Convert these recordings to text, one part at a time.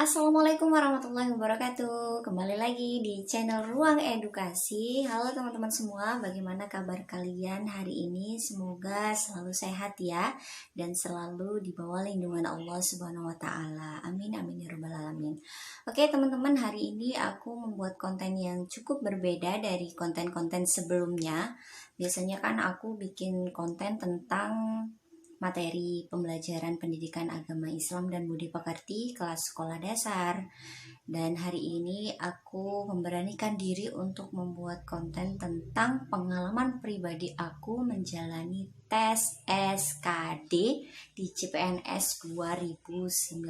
Assalamualaikum warahmatullahi wabarakatuh. Kembali lagi di channel Ruang Edukasi. Halo teman-teman semua, bagaimana kabar kalian hari ini? Semoga selalu sehat ya, dan selalu di bawah lindungan Allah Subhanahu wa taala. Amin amin ya rabbal alamin. Oke, teman-teman, hari ini aku membuat konten yang cukup berbeda dari konten-konten sebelumnya. Biasanya kan aku bikin konten tentang materi pembelajaran pendidikan agama Islam dan budi pekerti kelas sekolah dasar. Dan hari ini aku memberanikan diri untuk membuat konten tentang pengalaman pribadi aku menjalani tes SKD di CPNS 2019.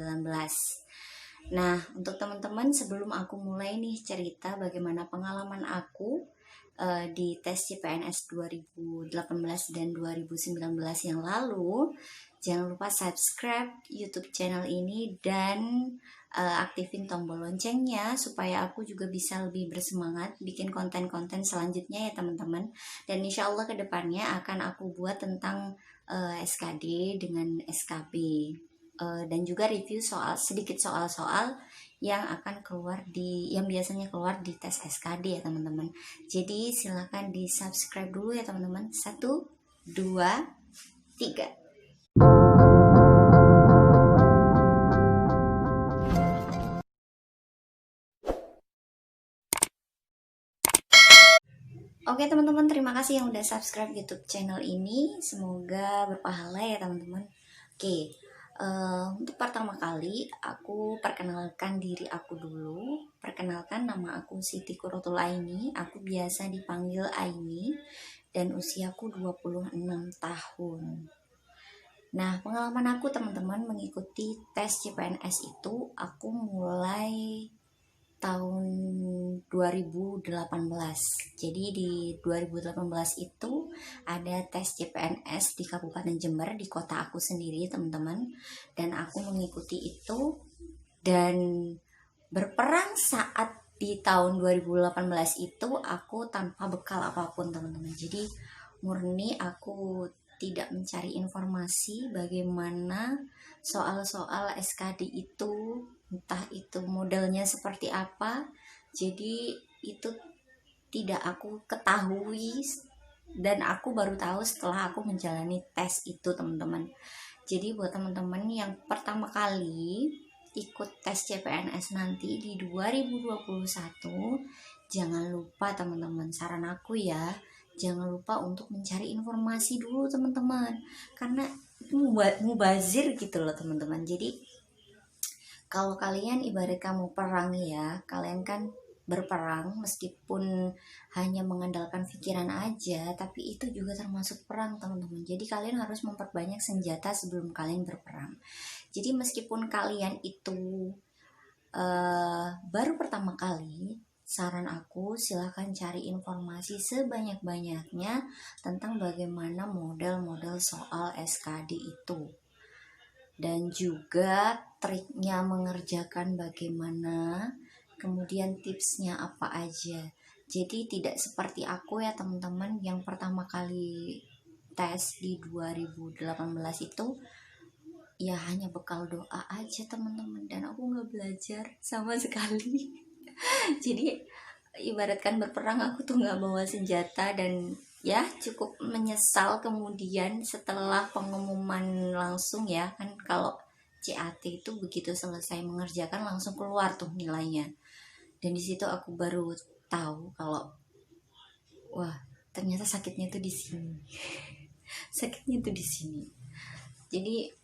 Nah, untuk teman-teman, sebelum aku mulai nih cerita bagaimana pengalaman aku di tes CPNS 2018 dan 2019 yang lalu, jangan lupa subscribe YouTube channel ini dan aktifin tombol loncengnya supaya aku juga bisa lebih bersemangat bikin konten-konten selanjutnya ya teman-teman. Dan insya Allah kedepannya akan aku buat tentang SKD dengan SKB. Dan juga review sedikit soal-soal yang akan keluar yang biasanya keluar di tes SKD ya teman-teman. Jadi silakan di subscribe dulu ya teman-teman. 1, 2, 3. Oke teman-teman, terima kasih yang udah subscribe YouTube channel ini. Semoga berpahala ya teman-teman. Oke, untuk pertama kali aku perkenalkan diri aku dulu. Perkenalkan, nama aku Siti Quratul Aini. Aku biasa dipanggil Aini dan usiaku 26 tahun. Nah, pengalaman aku teman-teman mengikuti tes CPNS itu aku mulai tahun 2018. Jadi di 2018 itu ada tes CPNS di Kabupaten Jember, di kota aku sendiri teman-teman, dan aku mengikuti itu dan berperang saat di tahun 2018 itu aku tanpa bekal apapun teman-teman. Jadi murni aku tidak mencari informasi bagaimana soal-soal SKD itu, entah itu modelnya seperti apa. Jadi itu tidak aku ketahui dan aku baru tahu setelah aku menjalani tes itu teman-teman. Jadi buat teman-teman yang pertama kali ikut tes CPNS nanti di 2021, jangan lupa teman-teman, saran aku ya, jangan lupa untuk mencari informasi dulu teman-teman, karena itu mubazir gitu loh teman-teman. Jadi kalau kalian ibarat kamu perang ya, kalian kan berperang meskipun hanya mengandalkan pikiran aja, tapi itu juga termasuk perang teman-teman. Jadi kalian harus memperbanyak senjata sebelum kalian berperang. Jadi meskipun kalian itu baru pertama kali, saran aku silahkan cari informasi sebanyak-banyaknya tentang bagaimana model-model soal SKD itu. Dan juga triknya mengerjakan bagaimana, kemudian tipsnya apa aja. Jadi tidak seperti aku ya teman-teman yang pertama kali tes di 2018 itu ya hanya bekal doa aja teman-teman, dan aku nggak belajar sama sekali. Jadi ibaratkan berperang aku tuh nggak bawa senjata, dan ya cukup menyesal kemudian setelah pengumuman langsung ya kan. Kalau CAT itu begitu selesai mengerjakan langsung keluar tuh nilainya, dan di situ aku baru tahu kalau wah ternyata sakitnya tuh di sini. Sakitnya tuh di sini. Jadi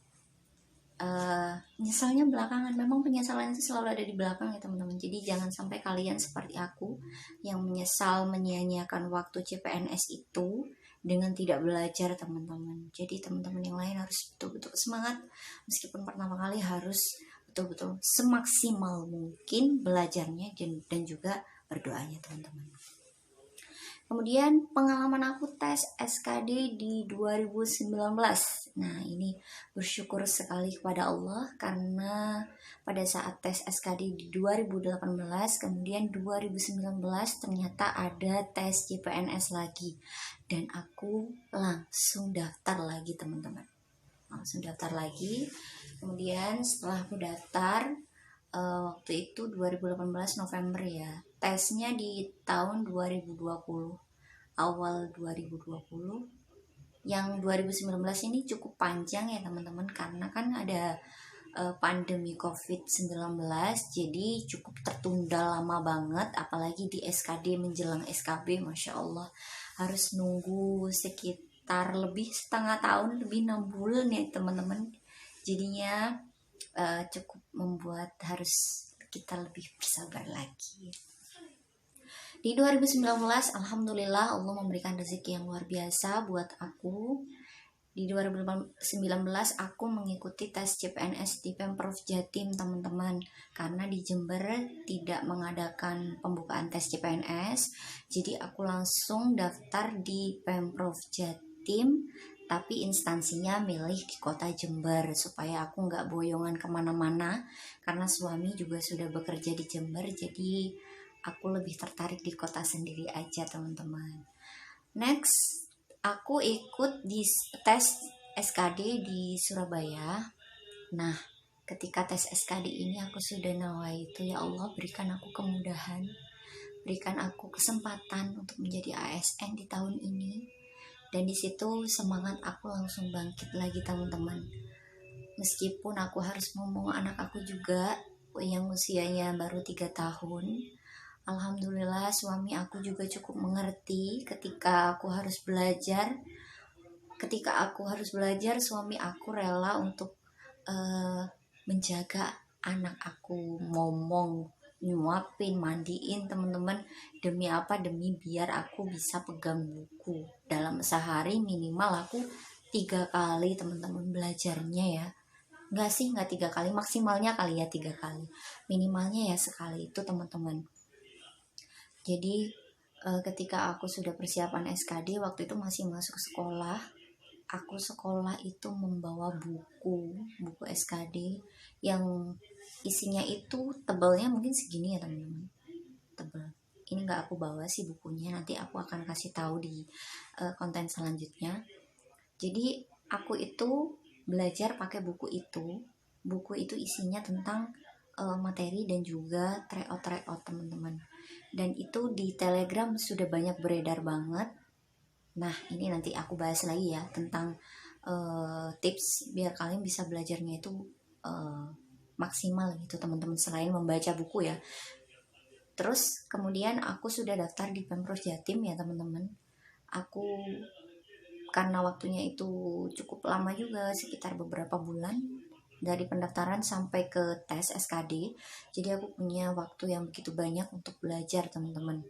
nyesalnya belakangan. Memang penyesalan itu selalu ada di belakang ya teman-teman. Jadi jangan sampai kalian seperti aku yang menyesal menyia-nyiakan waktu CPNS itu dengan tidak belajar teman-teman. Jadi teman-teman yang lain harus betul-betul semangat, meskipun pertama kali harus betul-betul semaksimal mungkin belajarnya dan juga berdoanya teman-teman. Kemudian pengalaman aku tes SKD di 2019. Nah, ini bersyukur sekali kepada Allah karena pada saat tes SKD di 2018, kemudian 2019 ternyata ada tes CPNS lagi. Dan aku langsung daftar lagi teman-teman. Langsung daftar lagi. Kemudian setelah aku daftar, waktu itu 2018 November ya. Tesnya di tahun 2020, awal 2020. Yang 2019 ini cukup panjang ya teman-teman, karena kan ada pandemi COVID-19, jadi cukup tertunda lama banget, apalagi di SKD menjelang SKB, Masya Allah harus nunggu sekitar lebih setengah tahun, lebih 6 bulan ya teman-teman. Jadinya cukup membuat harus kita lebih bersabar lagi. Di 2019, alhamdulillah Allah memberikan rezeki yang luar biasa buat aku. Di 2019 aku mengikuti tes CPNS di Pemprov Jatim teman-teman, karena di Jember tidak mengadakan pembukaan tes CPNS, jadi aku langsung daftar di Pemprov Jatim, tapi instansinya milih di kota Jember supaya aku nggak boyongan kemana-mana, karena suami juga sudah bekerja di Jember, jadi aku lebih tertarik di kota sendiri aja teman-teman. Next, aku ikut di tes SKD di Surabaya. Nah, ketika tes SKD ini aku sudah nawaitu, ya Allah berikan aku kemudahan, berikan aku kesempatan untuk menjadi ASN di tahun ini. Dan di situ semangat aku langsung bangkit lagi teman-teman. Meskipun aku harus ngomong anak aku juga yang usianya baru 3 tahun, alhamdulillah suami aku juga cukup mengerti ketika aku harus belajar. Ketika aku harus belajar, suami aku rela untuk menjaga anak aku, ngomong, nyuapin, mandiin teman-teman. Demi apa? Demi biar aku bisa pegang buku. Dalam sehari minimal aku 3 kali teman-teman belajarnya ya. Enggak sih, enggak 3 kali, maksimalnya kali ya 3 kali. Minimalnya ya sekali itu teman-teman. Jadi ketika aku sudah persiapan SKD, waktu itu masih masuk sekolah, aku sekolah itu membawa buku SKD yang isinya itu tebalnya mungkin segini ya teman-teman, tebal. Ini nggak aku bawa sih bukunya, nanti aku akan kasih tahu di konten selanjutnya. Jadi aku itu belajar pakai buku itu. Buku itu isinya tentang materi dan juga tryout teman-teman. Dan itu di Telegram sudah banyak beredar banget. Nah, ini nanti aku bahas lagi ya tentang tips biar kalian bisa belajarnya itu maksimal gitu teman-teman, selain membaca buku ya. Terus kemudian aku sudah daftar di Pemprov Jatim ya teman-teman. Aku karena waktunya itu cukup lama juga, sekitar beberapa bulan dari pendaftaran sampai ke tes SKD, jadi aku punya waktu yang begitu banyak untuk belajar teman-teman.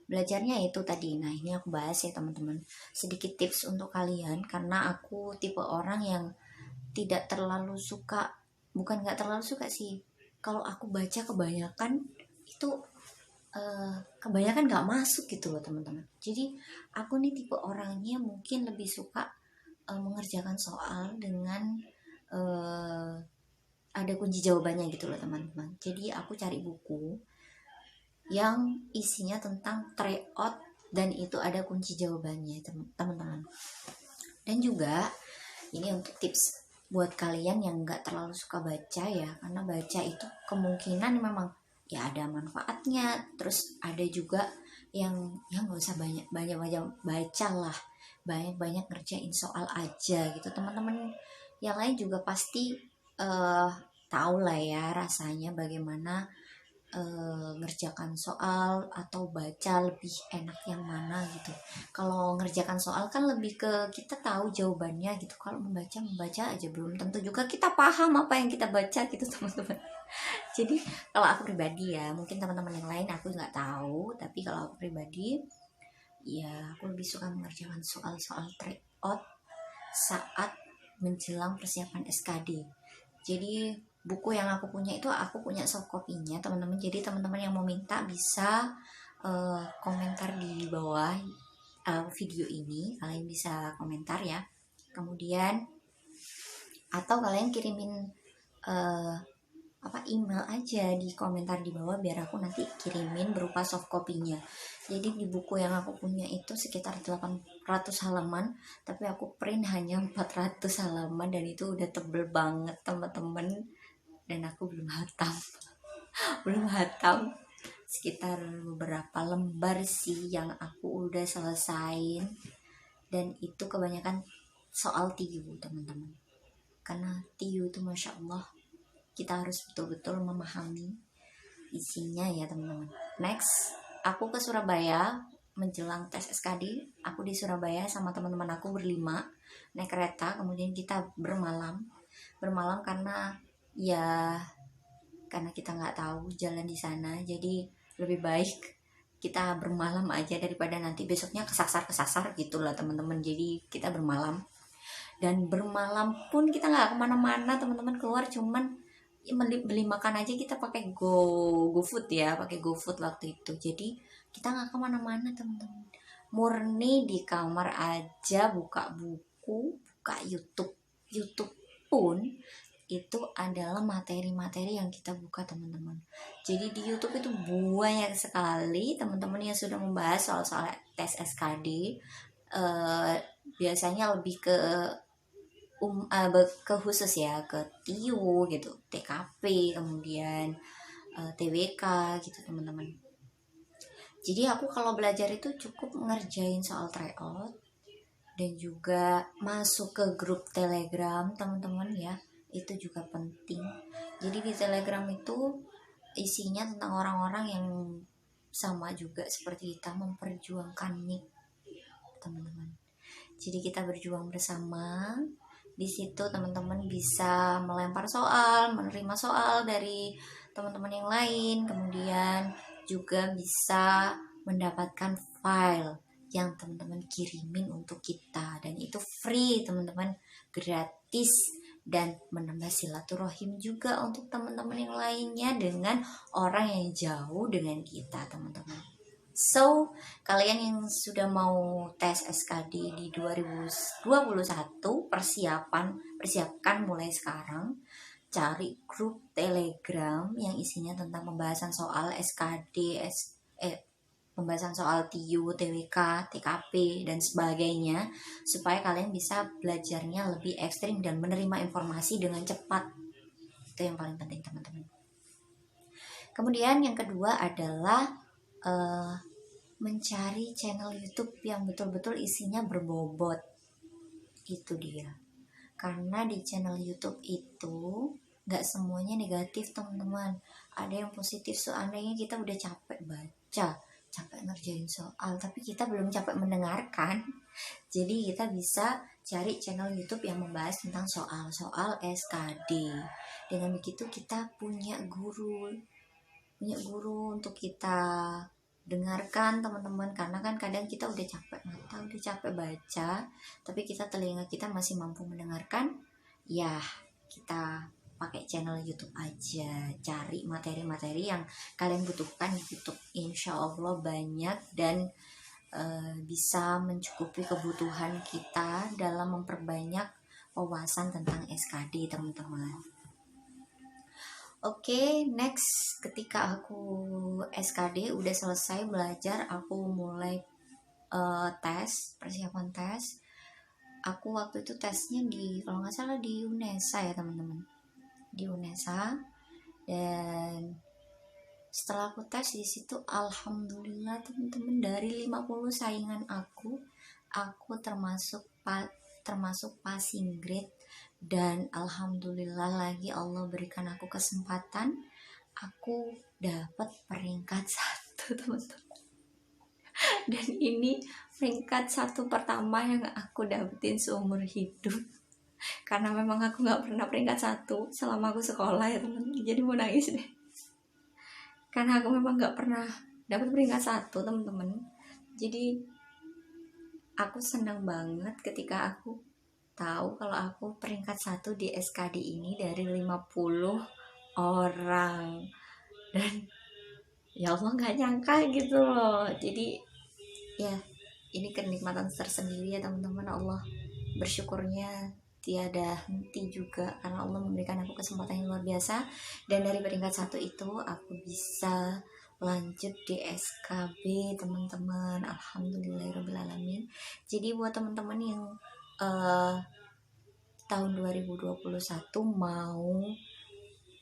Belajarnya itu tadi, nah ini aku bahas ya teman-teman, sedikit tips untuk kalian, karena aku tipe orang yang tidak terlalu suka, bukan nggak terlalu suka sih, kalau aku baca kebanyakan itu kebanyakan nggak masuk gitu loh teman-teman. Jadi aku nih tipe orangnya mungkin lebih suka mengerjakan soal dengan ada kunci jawabannya gitu loh teman-teman. Jadi aku cari buku yang isinya tentang tryout dan itu ada kunci jawabannya teman-teman. Dan juga ini untuk tips buat kalian yang nggak terlalu suka baca ya, karena baca itu kemungkinan memang ya ada manfaatnya, terus ada juga yang nggak usah banyak baca lah, banyak ngerjain soal aja gitu teman-teman. Yang lain juga pasti tahu lah ya rasanya bagaimana ngerjakan soal atau baca lebih enak yang mana gitu. Kalau ngerjakan soal kan lebih ke kita tahu jawabannya gitu. Kalau membaca aja belum tentu juga kita paham apa yang kita baca gitu teman-teman. Jadi kalau aku pribadi ya, mungkin teman-teman yang lain aku nggak tahu, tapi kalau aku pribadi ya aku lebih suka mengerjakan soal-soal tryout saat menjelang persiapan SKD. Jadi buku yang aku punya itu aku punya soft copy-nya teman-teman. Jadi teman-teman yang mau minta bisa komentar di bawah video ini, kalian bisa komentar ya. Kemudian atau kalian kirimin email aja di komentar di bawah biar aku nanti kirimin berupa soft copy-nya. Jadi di buku yang aku punya itu sekitar 800 halaman, tapi aku print hanya 400 halaman dan itu udah tebel banget teman-teman, dan aku belum hatam. belum hatam, sekitar beberapa lembar sih yang aku udah selesain, dan itu kebanyakan soal TIU teman-teman, karena TIU itu masya Allah kita harus betul-betul memahami isinya ya teman-teman. Next, aku ke Surabaya menjelang tes SKD. Aku di Surabaya sama teman-teman aku berlima naik kereta, kemudian kita bermalam karena ya karena kita nggak tahu jalan di sana, jadi lebih baik kita bermalam aja daripada nanti besoknya kesasar gitulah teman-teman. Jadi kita bermalam, dan bermalam pun kita nggak kemana-mana teman-teman, keluar cuman beli makan aja, kita pakai GoFood ya, pakai GoFood waktu itu. Jadi kita nggak kemana-mana teman-teman, murni di kamar aja, buka buku, buka YouTube pun itu adalah materi-materi yang kita buka teman-teman. Jadi di YouTube itu banyak sekali teman-teman yang sudah membahas soal-soal tes SKD. Biasanya lebih ke ke khusus ya, ke TIU gitu, TKP, kemudian TWK gitu teman-teman. Jadi aku kalau belajar itu cukup ngerjain soal tryout dan juga masuk ke grup Telegram teman-teman ya, itu juga penting. Jadi di Telegram itu isinya tentang orang-orang yang sama juga seperti kita, memperjuangkan NIK teman-teman. Jadi kita berjuang bersama. Di situ teman-teman bisa melempar soal, menerima soal dari teman-teman yang lain, kemudian juga bisa mendapatkan file yang teman-teman kirimin untuk kita, dan itu free teman-teman, gratis, dan menambah silaturahim juga untuk teman-teman yang lainnya dengan orang yang jauh dengan kita teman-teman. So, kalian yang sudah mau tes SKD di 2021, persiapkan mulai sekarang. Cari grup Telegram yang isinya tentang pembahasan soal SKD, pembahasan soal TIU, TWK, TKP, dan sebagainya, supaya kalian bisa belajarnya lebih ekstrim dan menerima informasi dengan cepat. Itu yang paling penting teman-teman. Kemudian yang kedua adalah mencari channel YouTube yang betul-betul isinya berbobot. Itu dia. Karena di channel YouTube itu gak semuanya negatif teman-teman, ada yang positif. Seandainya kita udah capek baca, capek ngerjain soal, tapi kita belum capek mendengarkan, jadi kita bisa cari channel YouTube yang membahas tentang soal-soal SKD. Dengan begitu kita punya guru untuk kita dengarkan teman-teman, karena kan kadang kita udah capek mata, udah capek baca, tapi telinga kita masih mampu mendengarkan. Ya, kita pakai channel YouTube aja, cari materi-materi yang kalian butuhkan di YouTube. Insya Allah banyak dan bisa mencukupi kebutuhan kita dalam memperbanyak wawasan tentang SKD teman-teman. Oke, next, ketika aku SKD udah selesai belajar, aku mulai persiapan tes. Aku waktu itu tesnya kalau nggak salah di UNESA ya teman-teman, di UNESA. Dan setelah aku tes di situ, alhamdulillah teman-teman, dari 50 saingan aku termasuk passing grade. Dan alhamdulillah lagi Allah berikan aku kesempatan, aku dapat peringkat 1 teman-teman. Dan ini peringkat 1 pertama yang aku dapetin seumur hidup, karena memang aku nggak pernah peringkat 1 selama aku sekolah ya teman-teman. Jadi mau nangis deh, karena aku memang nggak pernah dapat peringkat 1 teman-teman. Jadi aku senang banget ketika aku tahu kalau aku peringkat 1 di SKD ini dari 50 orang. Dan ya Allah nggak nyangka gitu loh. Jadi ya ini kenikmatan tersendiri ya teman-teman. Allah bersyukurnya tiada henti juga, karena Allah memberikan aku kesempatan yang luar biasa. Dan dari peringkat 1 itu aku bisa lanjut di SKB teman-teman, alhamdulillahirobbilalamin. Jadi buat teman-teman yang tahun 2021 mau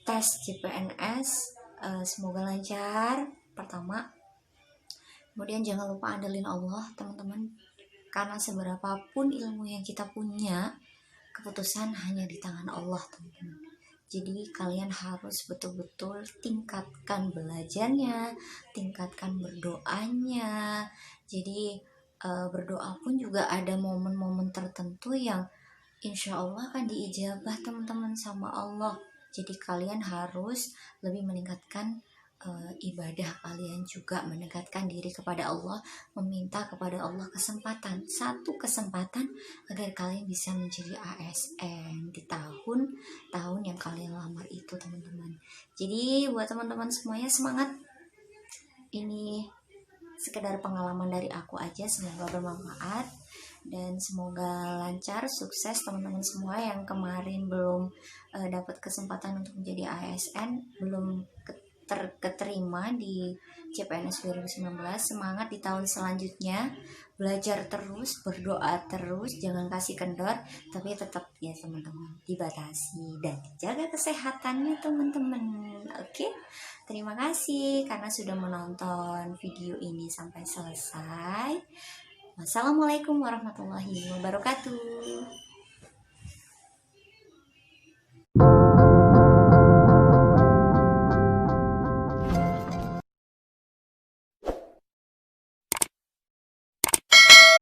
tes CPNS, semoga lancar pertama. Kemudian jangan lupa andelin Allah teman-teman, karena seberapapun ilmu yang kita punya, keputusan hanya di tangan Allah teman-teman. Jadi kalian harus betul-betul tingkatkan belajarnya, tingkatkan berdoanya. Jadi berdoa pun juga ada momen-momen tertentu yang insya Allah akan diijabah teman-teman sama Allah. Jadi kalian harus lebih meningkatkan ibadah kalian juga, mendekatkan diri kepada Allah, meminta kepada Allah kesempatan, satu kesempatan agar kalian bisa menjadi ASN di tahun yang kalian lamar itu teman-teman. Jadi buat teman-teman semuanya semangat. Ini sekedar pengalaman dari aku aja, semoga bermanfaat dan semoga lancar, sukses teman-teman semua yang kemarin belum dapat kesempatan untuk menjadi ASN, belum keterima di CPNS 2019. Semangat di tahun selanjutnya, belajar terus, berdoa terus, jangan kasih kendor, tapi tetap ya teman-teman dibatasi dan jaga kesehatannya teman-teman. Oke, terima kasih karena sudah menonton video ini sampai selesai. Wassalamualaikum warahmatullahi wabarakatuh.